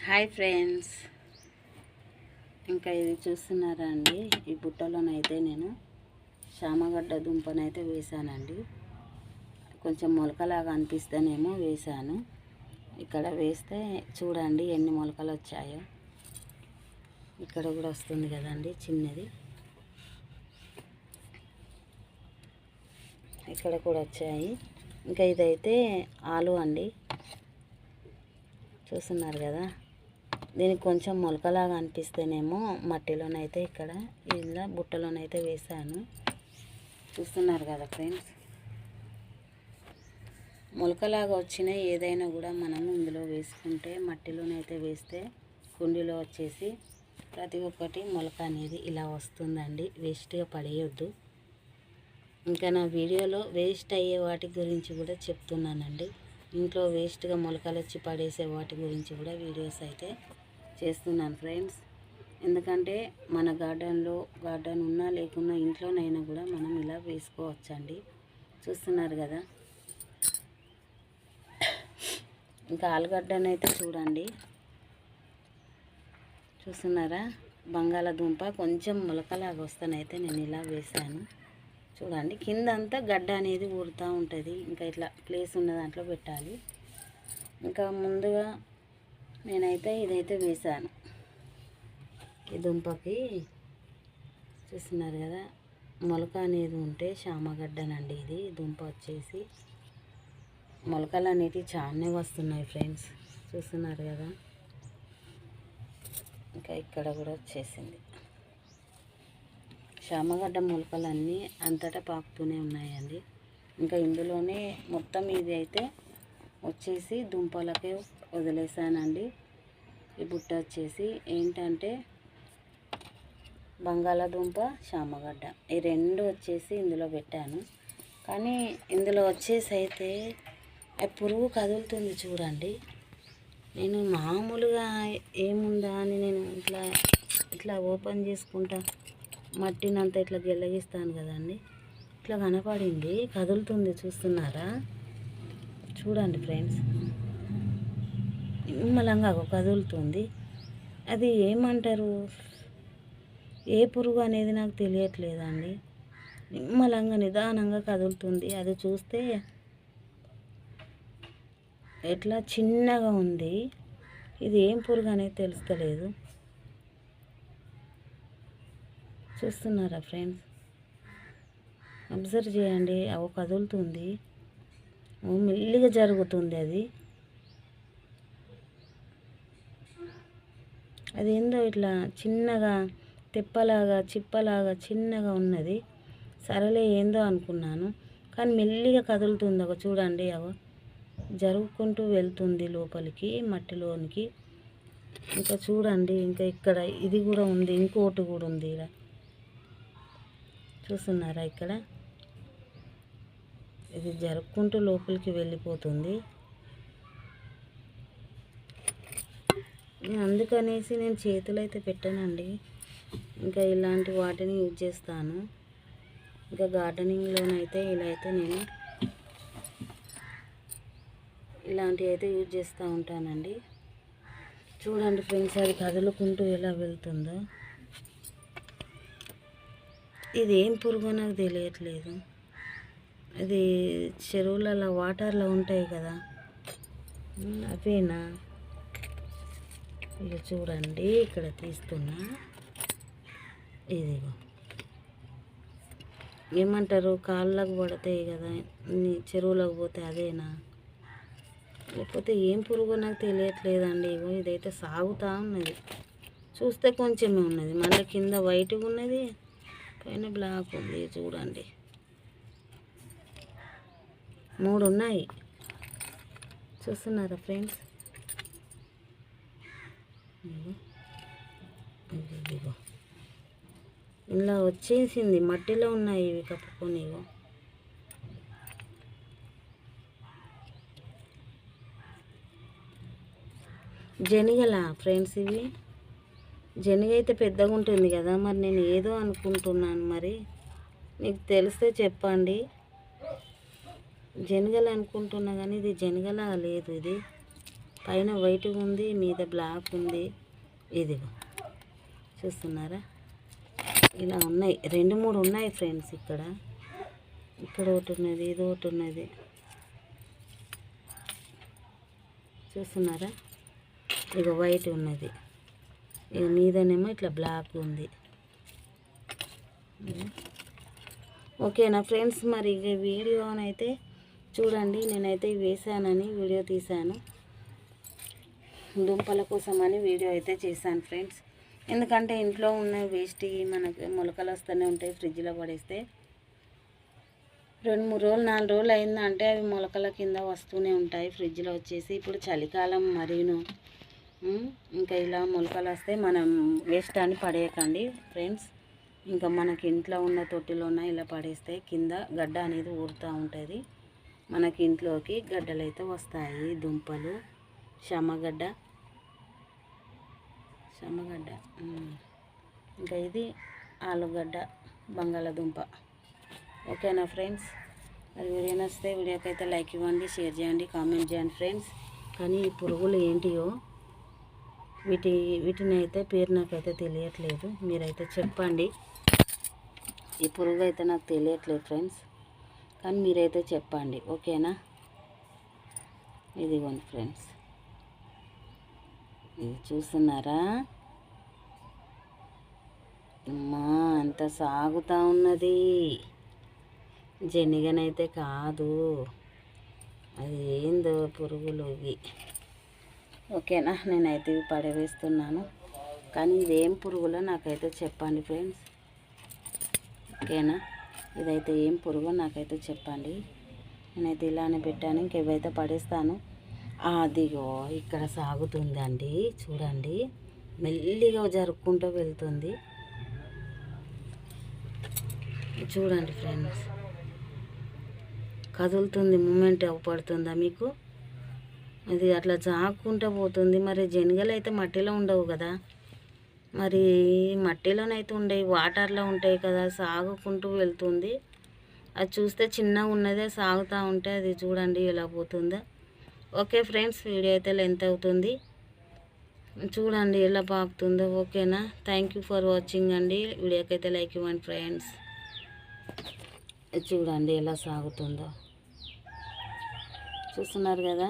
Hi friends, ఇంకా ఇది చూస్తున్నారా అండి? ఈ బుట్టలోనైతే నేను చామగడ్డ దుంపనైతే వేసానండి. కొంచెం మొలకలాగా అనిపిస్తేనేమో వేసాను. ఇక్కడ వేస్తే చూడండి ఎన్ని మొలకలు వచ్చాయో. ఇక్కడ కూడా వస్తుంది కదండి చిన్నది, ఇక్కడ కూడా వచ్చాయి. ఇంకా ఇదైతే ఆలు అండి, చూస్తున్నారు కదా. దీనికి కొంచెం మొలకలాగా అనిపిస్తేనేమో మట్టిలోనైతే ఇక్కడ ఇలా బుట్టలోనైతే వేసాను. చూస్తున్నారు కదా ఫ్రెండ్స్, మొలకలాగా వచ్చిన ఏదైనా కూడా మనం ఇందులో వేసుకుంటే, మట్టిలోనైతే వేస్తే కుండీలో వచ్చేసి ప్రతి ఒక్కటి మొలక అనేది ఇలా వస్తుందండి. వేస్ట్గా పడేయొద్దు. ఇంకా నా వీడియోలో వేస్ట్ అయ్యే వాటి గురించి కూడా చెప్తున్నానండి. ఇంట్లో వేస్ట్గా మొలకలు వచ్చి పడేసే వాటి గురించి కూడా వీడియోస్ అయితే చేస్తున్నాను ఫ్రెండ్స్. ఎందుకంటే మన గార్డెన్ ఉన్నా లేకున్నా ఇంట్లోనైనా కూడా మనం ఇలా వేసుకోవచ్చండి. చూస్తున్నారు కదా. ఇంకా ఆలుగడ్డనైతే చూడండి, చూస్తున్నారా. బంగాళాదుంప కొంచెం మొలకలాగా వస్తానైతే నేను ఇలా వేసాను. చూడండి, కింద అంతా గడ్డ అనేది ఊరుతూ ఉంటుంది. ఇంకా ఇట్లా ప్లేస్ ఉన్న దాంట్లో పెట్టాలి. ఇంకా ముందుగా నేనైతే ఇదైతే వేసాను ఈ దుంపకి. చూస్తున్నారు కదా, మొలక అనేది ఉంటే చామగడ్డనండి ఇది. దుంప వచ్చేసి మొలకలు అనేవి చాలానే వస్తున్నాయి ఫ్రెండ్స్. చూస్తున్నారు కదా. ఇంకా ఇక్కడ కూడా వచ్చేసింది. చామగడ్డ మొలకలన్నీ అంతటా పాకుతూనే ఉన్నాయండి. ఇంకా ఇందులోనే మొత్తం ఇది అయితే వచ్చేసి దుంపలకే వదిలేసానండి. ఈ బుట్ట వచ్చేసి ఏంటంటే బంగాళాదుంప, చామగడ్డ ఈ రెండు వచ్చేసి ఇందులో పెట్టాను. కానీ ఇందులో వచ్చేసి అయితే పురుగు కదులుతుంది చూడండి. నేను మామూలుగా ఏముందా అని నేను ఇట్లా ఓపెన్ చేసుకుంటా మట్టినంతా ఇట్లా గెల్లగిస్తాను కదండి. ఇట్లా కనపడింది, కదులుతుంది. చూస్తున్నారా? చూడండి ఫ్రెండ్స్, నిమ్మలంగా కదులుతుంది. అది ఏమంటారు, ఏ పురుగు అనేది నాకు తెలియట్లేదండి. నిమ్మలంగా నిదానంగా కదులుతుంది. అది చూస్తే ఎట్లా చిన్నగా ఉంది. ఇది ఏం పురుగు అనేది తెలుస్తలేదు. చూస్తున్నారా ఫ్రెండ్స్? అబ్జర్వ్ చేయండి. అవి కదులుతుంది, మెల్లిగా జరుగుతుంది. అది ఏందో ఇట్లా చిన్నగా తెప్పలాగా చిప్పలాగా చిన్నగా ఉన్నది. సరేలే ఏందో అనుకున్నాను, కానీ మెల్లిగా కదులుతుంది. ఒక చూడండి, అవ జరుగుకుంటూ వెళ్తుంది లోపలికి మట్టిలోనికి. ఇంకా చూడండి, ఇంకా ఇక్కడ ఇది కూడా ఉంది, ఇంకోటి కూడా ఉంది ఇలా. చూస్తున్నారా? ఇక్కడ ఇది జరుపుకుంటూ లోపలికి వెళ్ళిపోతుంది. అందుకనేసి నేను చేతులు అయితే పెట్టానండి. ఇంకా ఇలాంటి వాటిని యూజ్ చేస్తాను. ఇంకా గార్డెనింగ్లోనైతే ఇలా అయితే నేను ఇలాంటివి అయితే యూజ్ చేస్తూ ఉంటానండి. చూడండి ఫ్రెండ్స్, అది కదులుకుంటూ ఎలా వెళ్తుందో. ఇది ఏం పురుగో నాకు తెలియట్లేదు. అది చెరువులలో వాటర్లో ఉంటాయి కదా, అవేనా? ఇక చూడండి, ఇక్కడ తీస్తున్నా. ఇదిగో ఏమంటారు, కాళ్ళకు పడతాయి కదా చెరువులకు పోతే, అదేనా? లేకపోతే ఏం పురుగో నాకు తెలియట్లేదండి. ఇగో ఇదైతే సాగుతూ ఉన్నది. చూస్తే కొంచెమే ఉన్నది, మళ్ళీ కింద వైట్గా ఉన్నది, పైన బ్లాక్ ఉంది. చూడండి, 3 ఉన్నాయి. చూస్తున్నారా ఫ్రెండ్స్? ఇదిగో ఇలా వచ్చేసింది, మట్టిలో ఉన్నాయి ఇవి కప్పుకొని. జనిగల ఫ్రెండ్స్, ఇవి జనిగ అయితే పెద్దగా ఉంటుంది కదా. మరి నేను ఏదో అనుకుంటున్నాను, మరి మీకు తెలిస్తే చెప్పండి. జనగలు అనుకుంటున్నా కానీ ఇది జనగలా లేదు. ఇది పైన వైట్ ఉంది, మీద బ్లాక్ ఉంది. ఇదిగో చూస్తున్నారా, ఇలా ఉన్నాయి. 2-3 ఉన్నాయి ఫ్రెండ్స్. ఇక్కడ ఒకటి ఉన్నది, ఇది ఒకటి ఉన్నది. చూస్తున్నారా, ఇక వైట్ ఉన్నది, ఇక మీదనేమో ఇట్లా బ్లాక్ ఉంది. ఓకేనా ఫ్రెండ్స్, మరి ఇక వీడియోనైతే చూడండి. నేనైతే వేసానని వీడియో తీశాను, దుంపల కోసమని వీడియో అయితే చేశాను ఫ్రెండ్స్. ఎందుకంటే ఇంట్లో ఉన్న వేస్ట్ మనకి మొలకలు వస్తూనే ఉంటాయి. ఫ్రిడ్జ్లో పడేస్తే 2-3 రోజులు 4 రోజులు అయిందంటే అవి మొలకల కింద వస్తూనే ఉంటాయి ఫ్రిడ్జ్లో వచ్చేసి. ఇప్పుడు చలికాలం మరీను, ఇంకా ఇలా మొలకలు వస్తే మనం వేస్ట్ అని పడేయకండి ఫ్రెండ్స్. ఇంకా మనకి ఇంట్లో ఉన్న తొట్టిలోన ఇలా పడేస్తే కింద గడ్డ అనేది ఊరుతూ ఉంటుంది. మనకి ఇంట్లోకి గడ్డలు అయితే వస్తాయి. దుంపలు, శమగడ్డ, ఇంకా ఇది ఆలుగడ్డ, బంగాళదుంప. ఓకేనా ఫ్రెండ్స్, మరి వీడియో నచ్చితే వీడియోకి అయితే లైక్ ఇవ్వండి, షేర్ చేయండి, కామెంట్ చేయండి ఫ్రెండ్స్. కానీ ఈ పురుగులు ఏంటియో వీటిని అయితే పేరు నాకైతే తెలియట్లేదు. మీరైతే చెప్పండి. ఈ పురుగు అయితే నాకు తెలియట్లేదు ఫ్రెండ్స్, కానీ మీరైతే చెప్పండి. ఓకేనా, ఇదిగోండి ఫ్రెండ్స్, ఇది చూస్తున్నారా, అమ్మా అంత సాగుతూ ఉన్నది. జనిగనైతే కాదు, అది ఏందో పురుగులు ఇవి. ఓకేనా, నేనైతే ఇవి పడవేస్తున్నాను. కానీ ఇదేం పురుగులో నాకైతే చెప్పండి ఫ్రెండ్స్. ఓకేనా, ఇదైతే ఏం పురుగో నాకైతే చెప్పండి. నేనైతే ఇలానే పెట్టాను, ఇంకేవైతే పడేస్తాను. అదిగో ఇక్కడ సాగుతుందండి, చూడండి, మెల్లిగా జరుపుకుంటూ వెళ్తుంది. చూడండి ఫ్రెండ్స్, కదులుతుంది, మూమెంట్ అవపడుతుందా మీకు? అది అట్లా జాక్కుంటూ పోతుంది. మరి జనగలు అయితే మట్టిలో ఉండవు కదా, మరి మట్టిలోనైతే ఉండవు, వాటర్లో ఉంటాయి కదా, సాగుకుంటూ వెళ్తుంది. అది చూస్తే చిన్నగా ఉన్నదే సాగుతూ ఉంటే అది చూడండి ఎలా పోతుందో. ఓకే ఫ్రెండ్స్, వీడియో అయితే లెంత్ అవుతుంది, చూడండి ఎలా పాకుతుందో. ఓకేనా, థ్యాంక్ యూ ఫర్ వాచింగ్ అండి. వీడియోకి అయితే లైక్ ఇవ్వండి ఫ్రెండ్స్. చూడండి ఎలా సాగుతుందో, చూస్తున్నారు కదా.